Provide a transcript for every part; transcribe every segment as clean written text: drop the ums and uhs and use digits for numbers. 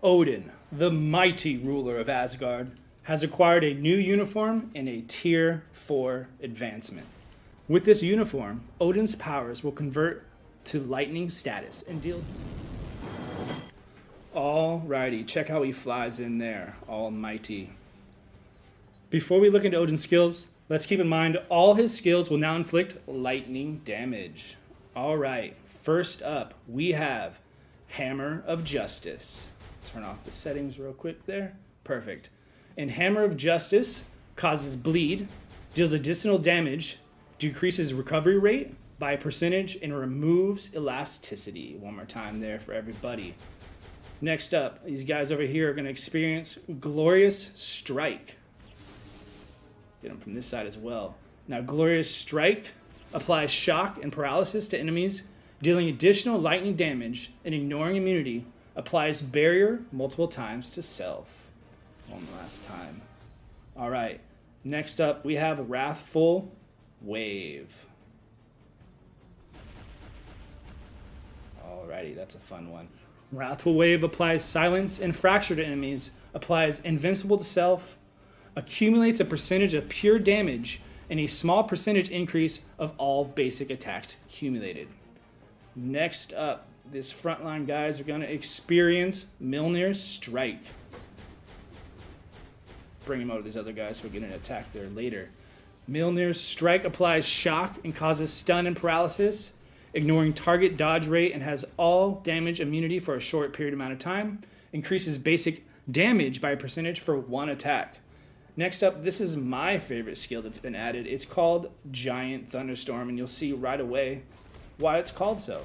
Odin, the mighty ruler of Asgard, has acquired a new uniform and a Tier 4 advancement. With this uniform, Odin's powers will convert to lightning status and deal... Alrighty, check how he flies in there, almighty. Before we look into Odin's skills, let's keep in mind all his skills will now inflict lightning damage. Alright, first up, we have Hammer of Justice. Turn off the settings real quick there. Perfect. And Hammer of Justice causes bleed, deals additional damage, decreases recovery rate by a percentage, and removes elasticity. One more time there for everybody. Next up, these guys over here are going to experience Glorious Strike. Get them from this side as well. Now, Glorious Strike applies shock and paralysis to enemies, dealing additional lightning damage and ignoring immunity. Applies barrier multiple times to self. One last time. Alright, next up we have Wrathful Wave. Alrighty, that's a fun one. Wrathful Wave applies silence and fracture to enemies, applies invincible to self, accumulates a percentage of pure damage, and a small percentage increase of all basic attacks accumulated. Next up, this frontline guys are going to experience Mjolnir's Strike. Bring him over to these other guys so we're getting an attack there later. Mjolnir's Strike applies shock and causes stun and paralysis, ignoring target dodge rate, and has all damage immunity for a short period amount of time. Increases basic damage by a percentage for one attack. Next up, this is my favorite skill that's been added. It's called Giant Thunderstorm, and you'll see right away why it's called so.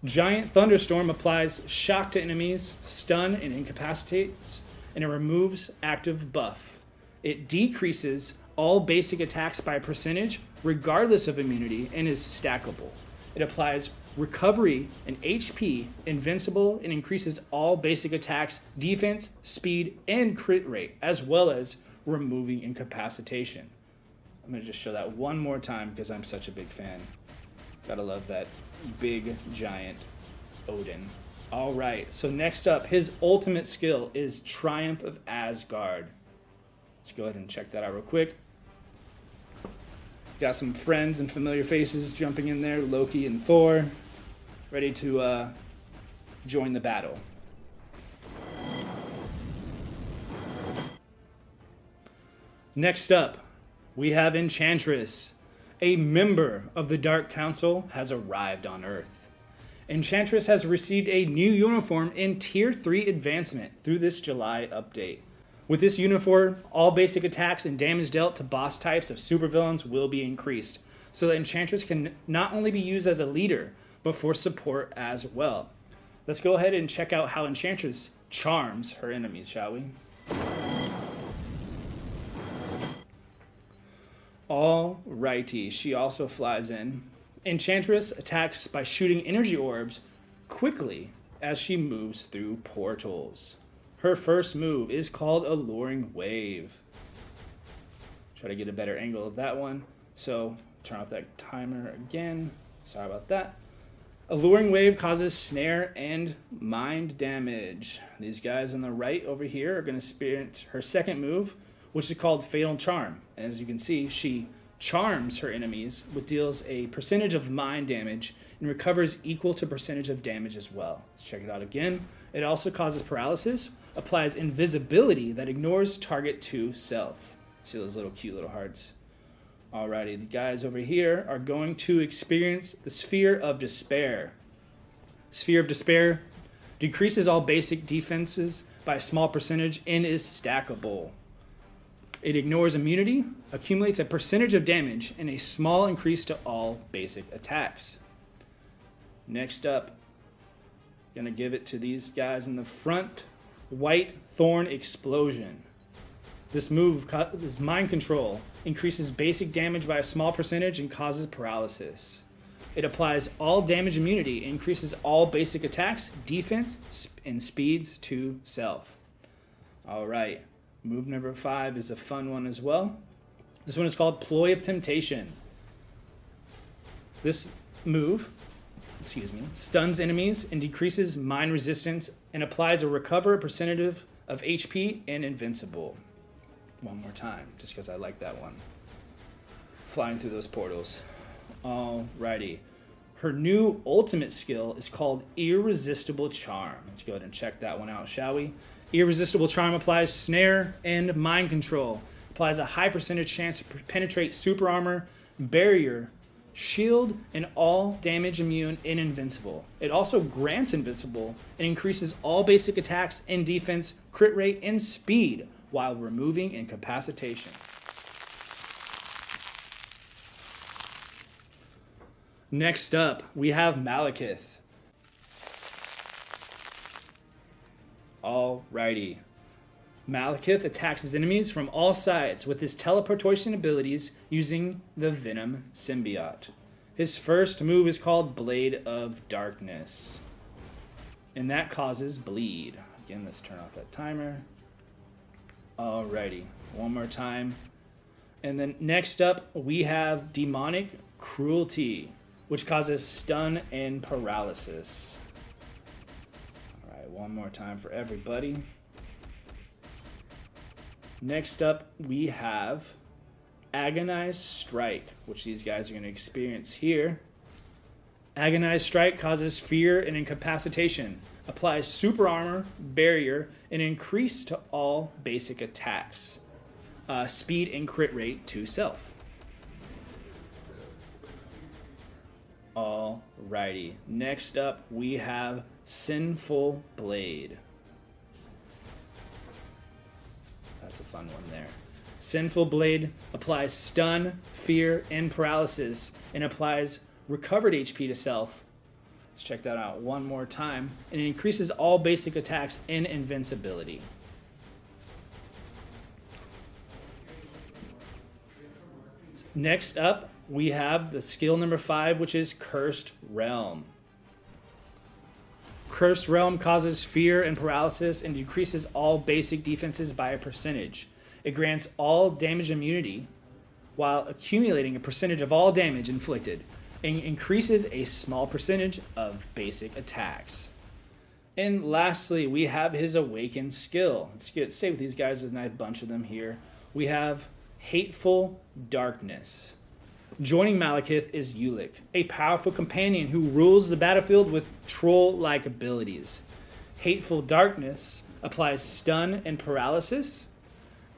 Giant Thunderstorm applies shock to enemies, stun and incapacitates, and it removes active buff. It decreases all basic attacks by a percentage, regardless of immunity, and is stackable. It applies recovery and HP, invincible, and increases all basic attacks, defense, speed, and crit rate, as well as removing incapacitation. I'm going to just show that one more time because I'm such a big fan. Gotta love that big, giant Odin. Alright, so next up, his ultimate skill is Triumph of Asgard. Let's go ahead and check that out real quick. Got some friends and familiar faces jumping in there, Loki and Thor, ready to join the battle. Next up, we have Enchantress. A member of the Dark Council has arrived on Earth. Enchantress has received a new uniform in Tier 3 advancement through this July update. With this uniform, all basic attacks and damage dealt to boss types of supervillains will be increased, so that Enchantress can not only be used as a leader, but for support as well. Let's go ahead and check out how Enchantress charms her enemies, shall we? Alrighty, she also flies in. Enchantress attacks by shooting energy orbs quickly as she moves through portals. Her first move is called Alluring Wave. Try to get a better angle of that one. So, turn off that timer again. Sorry about that. Alluring Wave causes snare and mind damage. These guys on the right over here are going to experience her second move, which is called Fatal Charm. And as you can see, she charms her enemies, which deals a percentage of mind damage and recovers equal to percentage of damage as well. Let's check it out again. It also causes paralysis, applies invisibility that ignores target to self. See those little cute little hearts? Alrighty, the guys over here are going to experience the Sphere of Despair. Sphere of Despair decreases all basic defenses by a small percentage and is stackable. It ignores immunity, accumulates a percentage of damage, and a small increase to all basic attacks. Next up, gonna give it to these guys in the front. White Thorn Explosion. This move is mind control, increases basic damage by a small percentage, and causes paralysis. It applies all damage immunity, increases all basic attacks, defense, and speeds to self. Alright. Move number 5 is a fun one as well. This one is called Ploy of Temptation. This move stuns enemies and decreases mine resistance, and applies a recover percentage of HP and invincible. One more time, just because I like that one. Flying through those portals. Alrighty. Her new ultimate skill is called Irresistible Charm. Let's go ahead and check that one out, shall we? Irresistible Charm applies snare and mind control. Applies a high percentage chance to penetrate super armor, barrier, shield, and all damage immune and invincible. It also grants invincible and increases all basic attacks and defense, crit rate, and speed while removing incapacitation. Next up, we have Malekith. Alrighty. Malekith attacks his enemies from all sides with his teleportation abilities using the Venom symbiote. His first move is called Blade of Darkness, and that causes bleed. Again, let's turn off that timer. Alrighty, one more time. And then next up, we have Demonic Cruelty, which causes stun and paralysis. Alright, one more time for everybody. Next up, we have Agonized Strike, which these guys are going to experience here. Agonized Strike causes fear and incapacitation, applies super armor, barrier, and increase to all basic attacks. Speed and crit rate to self. Alrighty. Next up, we have Sinful Blade. That's a fun one there. Sinful Blade applies stun, fear, and paralysis, and applies recovered HP to self. Let's check that out one more time. And it increases all basic attacks and invincibility. Next up, we have the skill number 5, which is Cursed Realm. Cursed Realm causes fear and paralysis and decreases all basic defenses by a percentage. It grants all damage immunity while accumulating a percentage of all damage inflicted and increases a small percentage of basic attacks. And lastly, we have his Awakened skill. Let's stay with these guys. There's a nice bunch of them here. We have Hateful Darkness. Joining Malekith is Ulik, a powerful companion who rules the battlefield with troll-like abilities. Hateful Darkness applies stun and paralysis,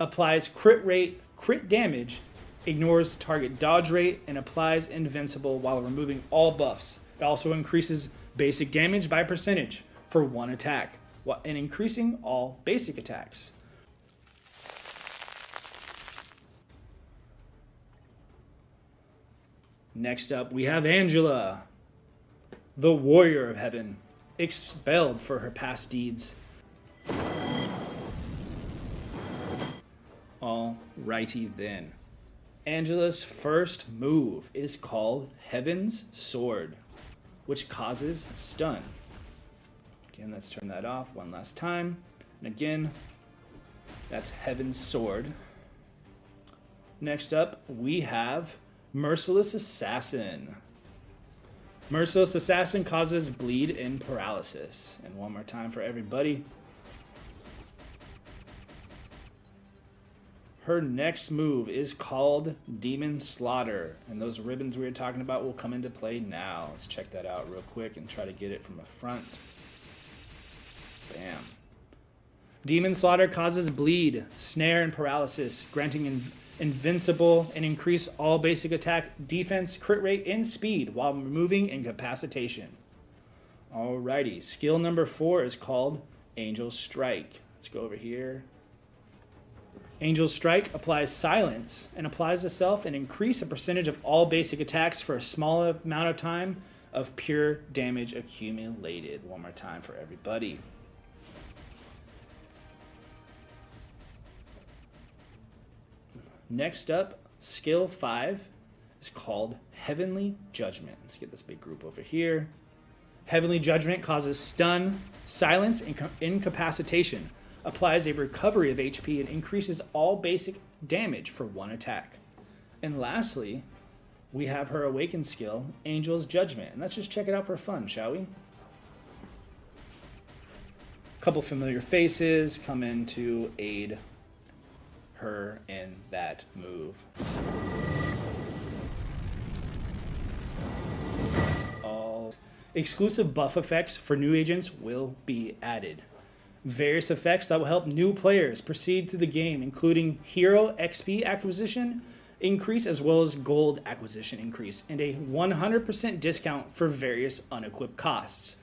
applies crit rate, crit damage, ignores target dodge rate, and applies invincible while removing all buffs. It also increases basic damage by percentage for one attack, and increasing all basic attacks. Next up, we have Angela, the Warrior of Heaven, expelled for her past deeds. Alrighty then. Angela's first move is called Heaven's Sword, which causes stun. Again, let's turn that off one last time. And again, that's Heaven's Sword. Next up, we have Merciless Assassin. Merciless Assassin causes bleed and paralysis. And one more time for everybody. Her next move is called Demon Slaughter. And those ribbons we were talking about will come into play now. Let's check that out real quick and try to get it from the front. Bam. Demon Slaughter causes bleed, snare, and paralysis, granting invincible and increase all basic attack, defense, crit rate, and speed while removing incapacitation. Alrighty, skill number 4 is called Angel Strike. Let's go over here. Angel Strike applies silence and applies to self and increase a percentage of all basic attacks for a small amount of time of pure damage accumulated. One more time for everybody. Next up, skill 5 is called Heavenly Judgment. Let's get this big group over here. Heavenly Judgment causes stun, silence, and incapacitation, applies a recovery of HP, and increases all basic damage for one attack. And lastly, we have her awakened skill, Angel's Judgment. And let's just check it out for fun, shall we? Couple familiar faces come in to aid her in that move. All exclusive buff effects for new agents will be added. Various effects that will help new players proceed through the game, including hero XP acquisition increase as well as gold acquisition increase, and a 100% discount for various unequipped costs.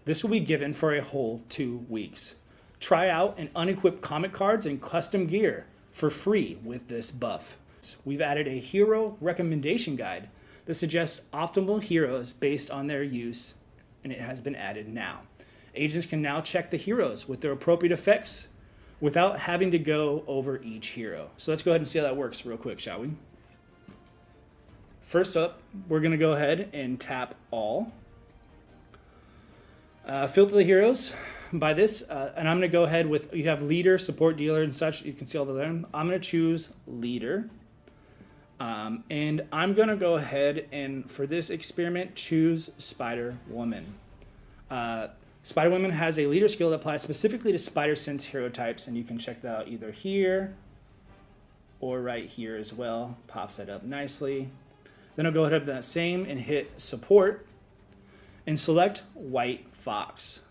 This will be given for a whole 2 weeks. Try out and unequip comic cards and custom gear for free with this buff. We've added a hero recommendation guide that suggests optimal heroes based on their use, and it has been added now. Agents can now check the heroes with their appropriate effects without having to go over each hero. So let's go ahead and see how that works real quick, shall we? First up, we're going to go ahead and tap all. Filter the heroes by this, and I'm going to go ahead with, you have leader, support, dealer, and such. You can see all of them. I'm going to choose leader. And I'm going to go ahead and, for this experiment, choose Spider-Woman. Spider-Woman has a leader skill that applies specifically to Spider Sense hero types, and you can check that out either here or right here as well. Pops that up nicely. Then I'll go ahead and do that same and hit support and select White Fox.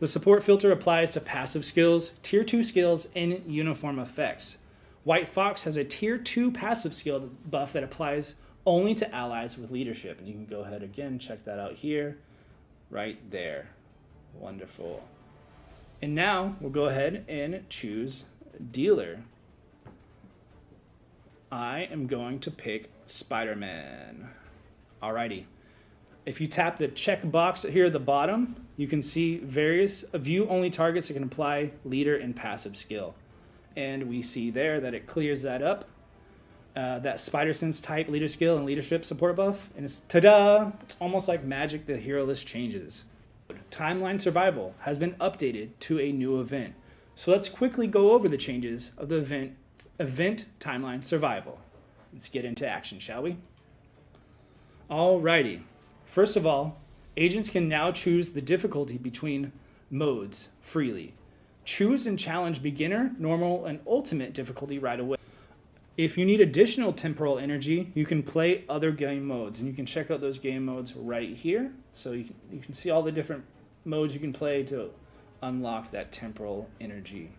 The support filter applies to passive skills, tier 2 skills, and uniform effects. White Fox has a tier 2 passive skill buff that applies only to allies with leadership. And you can go ahead again, check that out here, right there. Wonderful. And now we'll go ahead and choose dealer. I am going to pick Spider-Man. Alrighty. If you tap the check box here at the bottom, you can see various view-only targets that can apply leader and passive skill. And we see there that it clears that up. That Spider Sense type leader skill and leadership support buff. And it's, ta-da! It's almost like magic, the hero list changes. Timeline Survival has been updated to a new event. So let's quickly go over the changes of the event Timeline Survival. Let's get into action, shall we? Alrighty. First of all, agents can now choose the difficulty between modes freely. Choose and challenge beginner, normal, and ultimate difficulty right away. If you need additional temporal energy, you can play other game modes, and you can check out those game modes right here. So you can see all the different modes you can play to unlock that temporal energy.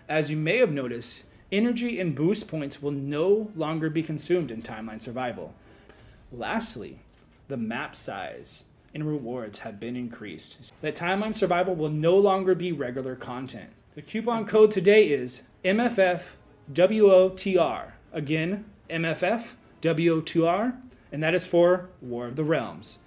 As you may have noticed, energy and boost points will no longer be consumed in Timeline Survival. Lastly, the map size and rewards have been increased. That Timeline Survival will no longer be regular content. The coupon code today is MFFWOTR. Again, MFFWOTR, and that is for War of the Realms.